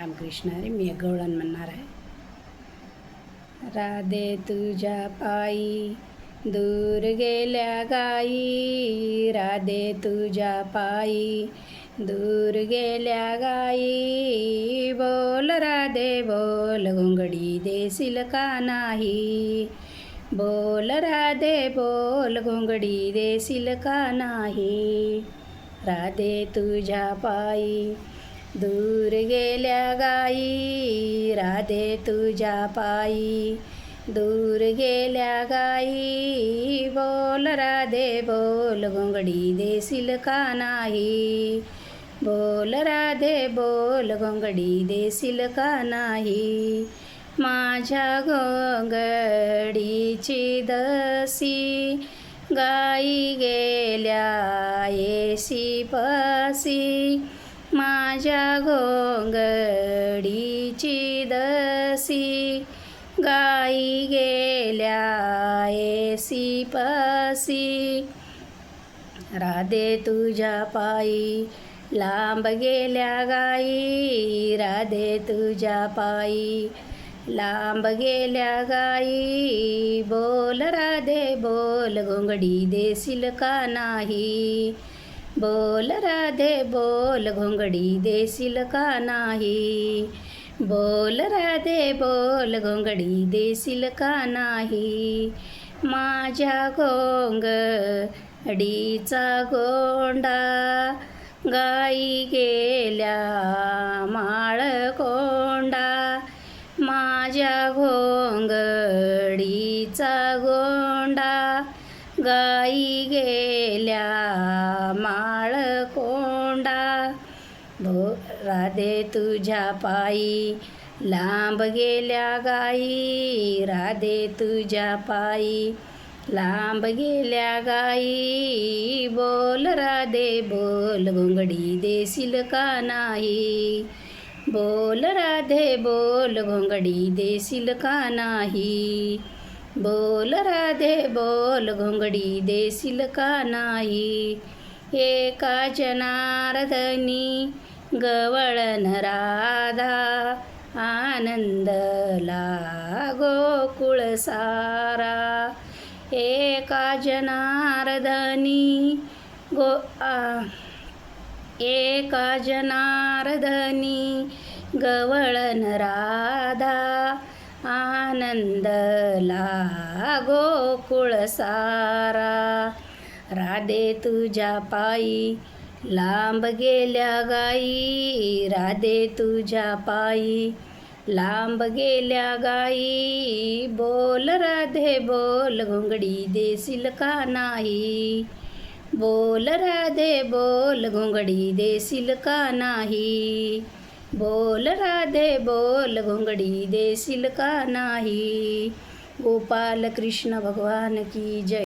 रामकृष्ण हरी. मी एक गवळण म्हणणार आहे. राधे तुझ्या पायी दूर गेल्या गाई, राधे तुझ्या पायी दूर गेल्या गाई. बोल राधे बोल, घोंगडी देशील का नाही. बोल राधे बोल, घोंगडी देशील का नाही. राधे तुझ्या पायी दूर गेल्या गाई, राधे तुझ्या पायी दूर गेल्या गाई. बोल राधे बोल, घोंगडी देशील का नाही. बोल राधे बोल, घोंगडी देशील का नाही. माझ्या घोंगडीची दसी गाई गेल्या येशी पसी. माझ्या घोंगडीची दसी गाई गेल्या येशी पसी. राधे तुझ्या पायी लांब गेल्या गाई, राधे तुझ्या पायी लांब गेल्या गाई. बोल राधे बोल, घोंगडी देशील का नाही. बोल राधे बोल, घोंगडी देशील का नाही. बोल राधे बोल, घोंगडी देशील का नाही. माझ्या घोंगडीचा गोंडा गाई गेल्या माळकोंडा. माझ्या घोंगडीचा गोंडा गाई गेल्या माळकोंडा. राधे तुझ्या पायी लांब गेल्या गाई, राधे तुझ्या पायी लांब गेल्या गाई. बोल राधे बोल, घोंगडी देशील का नाही. बोल राधे बोल, घोंगडी देशील का नाही. बोल राधे बोल, घोंगडी देशील का नाही. एका जनार्दनी गवळण राधा, आनंदला गोकुळ सारा. एका जनार्दनी एका जनार्दनी गवळण राधा, आनंदला गोकुळ सारा. राधे तुझ्या पायी लांब गेल्या गाई, राधे तुझ्या पायी लांब गेल्या गाई. बोल राधे बोल, घोंगडी देशील का नाही. बोल राधे बोल, घोंगडी देशील का नाही. बोल राधे बोल, घोंगडी देशील का नाही. गोपाल कृष्ण भगवान की जय.